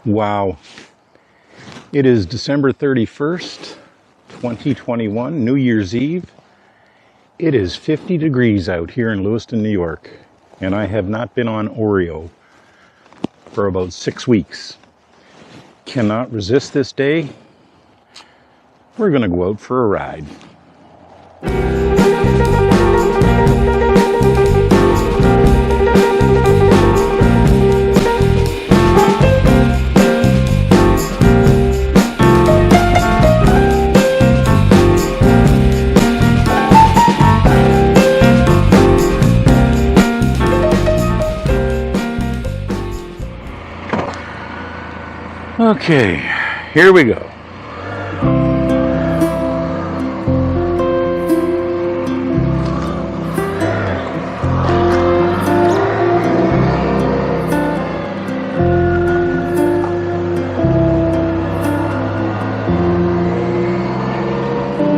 Wow. It is December 31st, 2021, New Year's Eve. It is 50 degrees out here in Lewiston, New York, and I have not been on Oreo for about 6 weeks. Cannot resist this day. We're going to go out for a ride. Okay, here we go.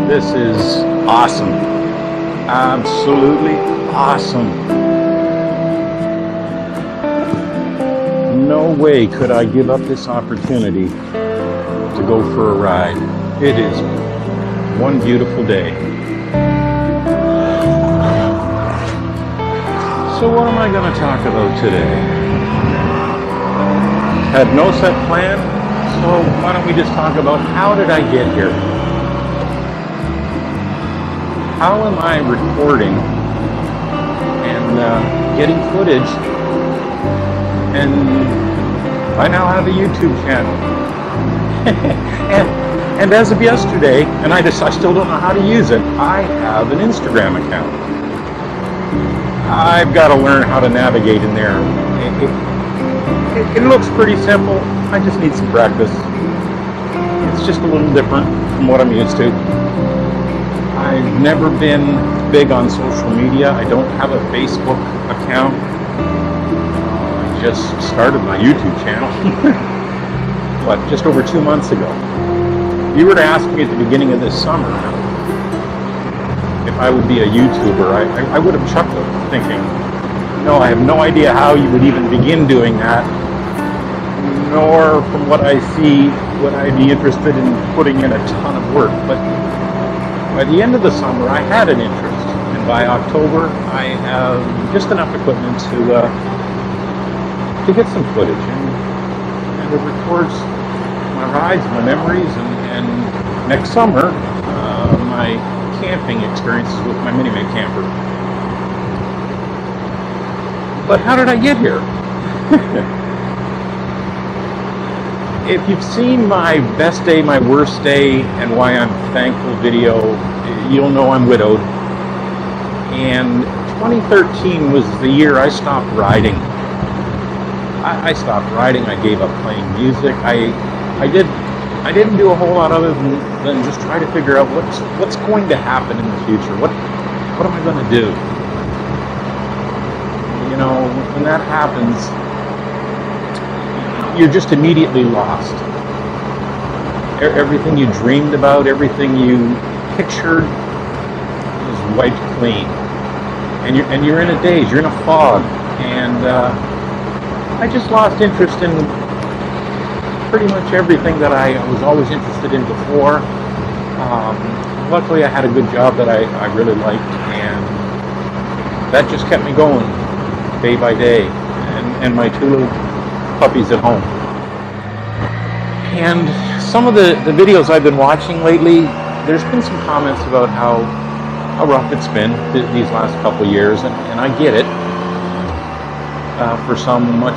This is awesome. Absolutely awesome. No way could I give up this opportunity to go for a ride. It is one beautiful day. So what am I going to talk about today? Had no set plan, so why don't we just talk about how did I get here? How am I recording and getting footage? And I now have a YouTube channel. and as of yesterday, and I still don't know how to use it, I have an Instagram account. I've got to learn how to navigate in there. It looks pretty simple. I just need some practice. It's just a little different from what I'm used to. I've never been big on social media. I don't have a Facebook account. Just started my YouTube channel, just over 2 months ago. If you were to ask me at the beginning of this summer if I would be a YouTuber, I would have chuckled, thinking, no, I have no idea how you would even begin doing that, nor from what I see would I be interested in putting in a ton of work. But by the end of the summer, I had an interest, and by October, I have just enough equipment to get some footage, and it records my rides, my memories, and next summer, my camping experiences with my Minimate camper. But how did I get here? If you've seen my best day, my worst day, and why I'm thankful video, you'll know I'm widowed. And 2013 was the year I stopped riding. I stopped riding. I gave up playing music. I didn't do a whole lot other than just try to figure out what's going to happen in the future. What am I going to do? You know, when that happens, you're just immediately lost. Everything you dreamed about, everything you pictured, is wiped clean, and you're in a daze. You're in a fog, and I just lost interest in pretty much everything that I was always interested in before. Luckily, I had a good job that I really liked, and that just kept me going day by day, and my 2 little puppies at home. And some of the videos I've been watching lately, there's been some comments about how rough it's been these last couple of years, and I get it. For some, much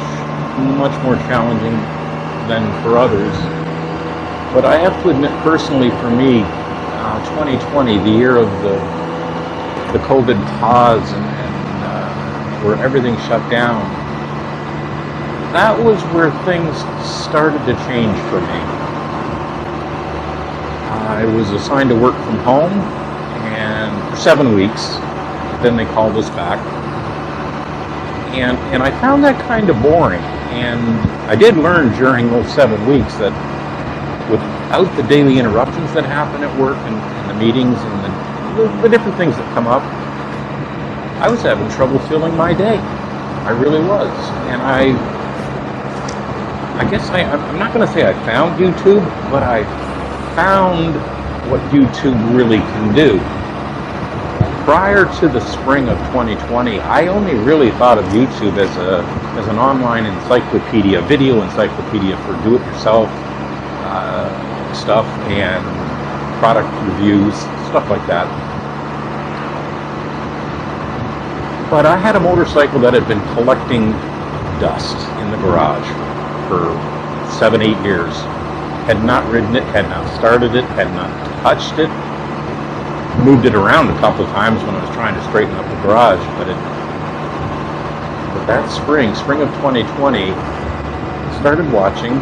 more challenging than for others. But I have to admit, personally, for me, 2020, the year of the COVID pause and where everything shut down, that was where things started to change for me. I was assigned to work from home, and for 7 weeks, then they called us back. And I found that kind of boring. And I did learn during those 7 weeks that without the daily interruptions that happen at work and the meetings and the different things that come up, I was having trouble filling my day. I really was. And I guess I'm not going to say I found YouTube, but I found what YouTube really can do. Prior to the spring of 2020, I only really thought of YouTube as an online encyclopedia, video encyclopedia for do-it-yourself stuff and product reviews, stuff like that. But I had a motorcycle that had been collecting dust in the garage for 7-8 years. Had not ridden it, had not started it, had not touched it. Moved it around a couple of times when I was trying to straighten up the garage, but that spring of 2020, started watching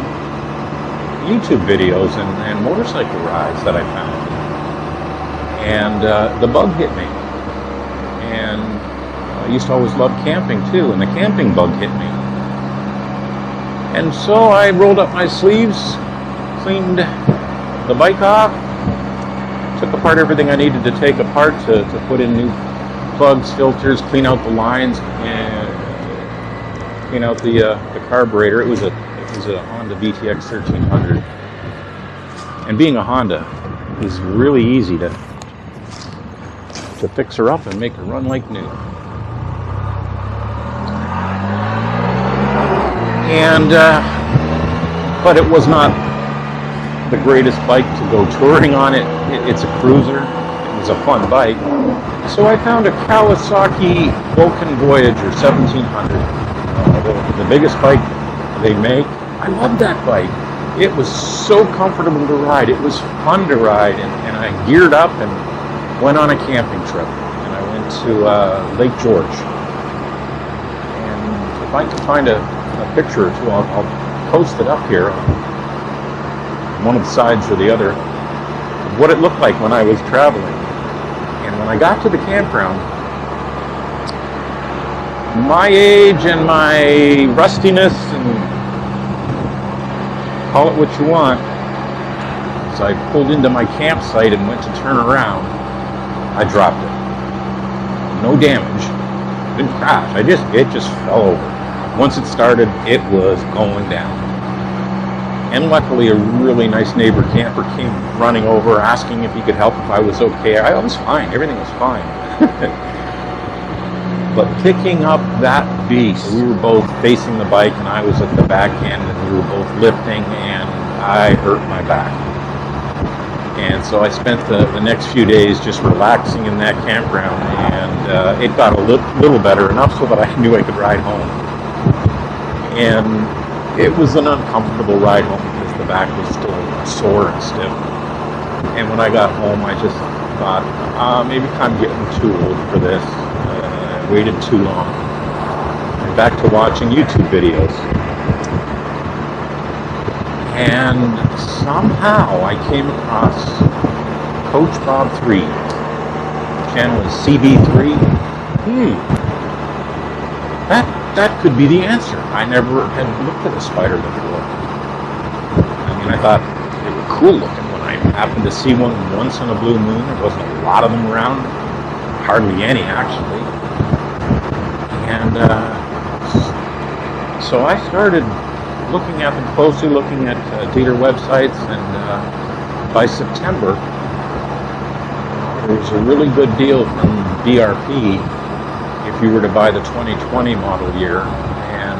YouTube videos and motorcycle rides that I found. And the bug hit me. And I used to always love camping too, and the camping bug hit me. And so I rolled up my sleeves, cleaned the bike off, took apart everything I needed to take apart to put in new plugs, filters, clean out the lines, and clean out the carburetor. It was a Honda VTX 1300. And being a Honda is really easy to fix her up and make her run like new. And but it was not the greatest bike to go touring on. It's a cruiser. It was a fun bike. So I found a Kawasaki Vulcan Voyager 1700, the biggest bike they make. I loved that bike. It was so comfortable to ride. It was fun to ride, and I geared up and went on a camping trip. And I went to Lake George. And if I can find a picture or two, I'll post it up here on one of the sides or the other of what it looked like when I was traveling. And when I got to the campground, my age and my rustiness, and call it what you want, as I pulled into my campsite and went to turn around, I dropped it. No damage. Didn't crash. It just fell over. Once it started, it was going down. And luckily, a really nice neighbor camper came running over, asking if he could help, if I was okay. I was fine. Everything was fine. But picking up that beast, we were both facing the bike, and I was at the back end, and we were both lifting, and I hurt my back. And so I spent the next few days just relaxing in that campground, and it got a little better, enough so that I knew I could ride home. And it was an uncomfortable ride home because the back was still sore and stiff. And when I got home, I just thought, maybe I'm getting too old for this. I waited too long. And back to watching YouTube videos. And somehow I came across Coach Bob 3. The channel is CB3. That could be the answer. I never had looked at a spider before. I mean, I thought they were cool looking when I happened to see one once on a blue moon. There wasn't a lot of them around. Hardly any, actually. And so I started looking at them closely, looking at dealer websites, and by September, there was a really good deal from BRP if you were to buy the 2020 model year, and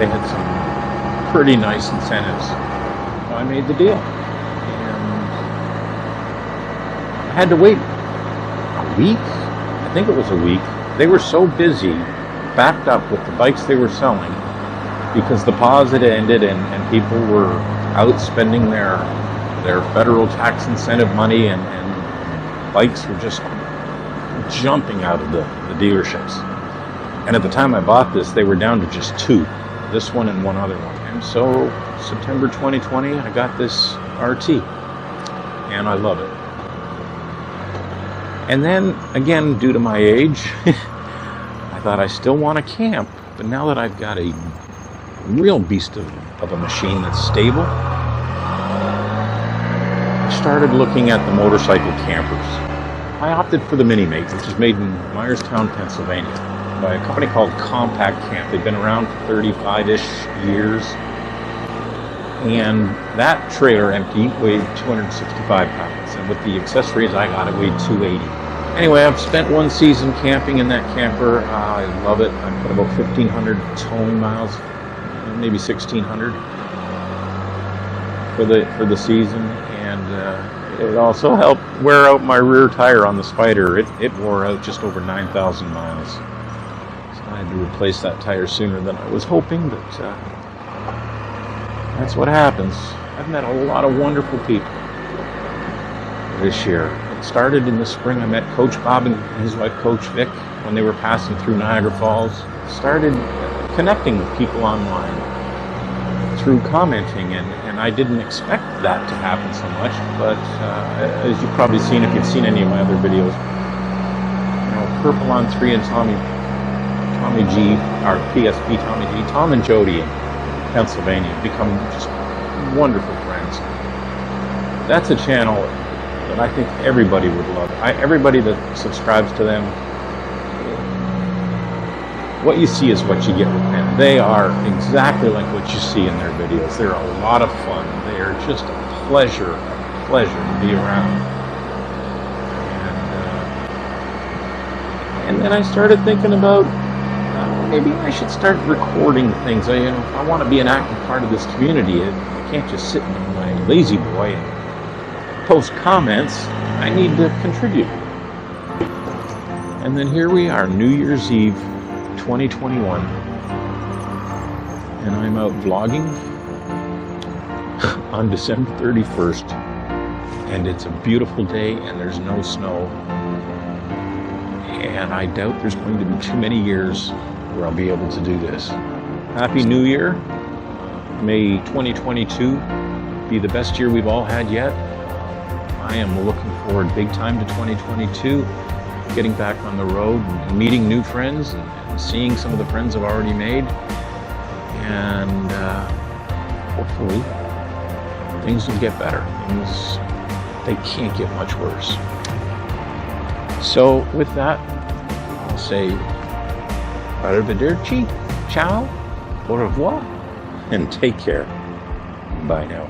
they had some pretty nice incentives. So I made the deal. And I had to wait a week. I think it was a week. They were so busy, backed up with the bikes they were selling, because the pause had ended and people were out spending their federal tax incentive money, and bikes were just jumping out of the dealerships. And at the time I bought this, they were down to just 2, this one and one other one. And so September 2020, I got this RT, and I love it. And then again, due to my age, I thought I still want to camp, but now that I've got a real beast of a machine that's stable, I started looking at the motorcycle campers. I opted for the Mini-Mate, which is made in Myerstown, Pennsylvania, by a company called Compact Camp. They've been around for 35-ish years, And that trailer empty weighed 265 pounds. And with the accessories I got, it weighed 280. Anyway, I've spent one season camping in that camper. I love it. I put about 1,500 towing miles, maybe 1,600 for the season. And it also helped wear out my rear tire on the Spider. It wore out just over 9,000 miles. So I had to replace that tire sooner than I was hoping, but that's what happens. I've met a lot of wonderful people this year. It started in the spring. I met Coach Bob and his wife Coach Vic when they were passing through Niagara Falls. Started connecting with people online through commenting, and I didn't expect that to happen so much, but as you've probably seen if you've seen any of my other videos, Purple on 3 and Tommy G, or PSP Tommy G, Tom and Jody in Pennsylvania have become just wonderful friends. That's a channel that I think everybody would love. Everybody that subscribes to them, what you see is what you get with them. They are exactly like what you see in their videos. They're a lot of fun. They are just a pleasure to be around. And then I started thinking about maybe I should start recording things. If I want to be an active part of this community, I can't just sit in my lazy boy and post comments. I need to contribute. And then here we are, New Year's Eve 2021, and I'm out vlogging on December 31st, and it's a beautiful day and there's no snow, and I doubt there's going to be too many years where I'll be able to do this. Happy New Year. May 2022 be the best year we've all had yet. I am looking forward big time to 2022, getting back on the road and meeting new friends and seeing some of the friends I've already made, and hopefully things will get better. They can't get much worse. So with that, I'll say arrivederci, ciao, au revoir, and take care. Bye now.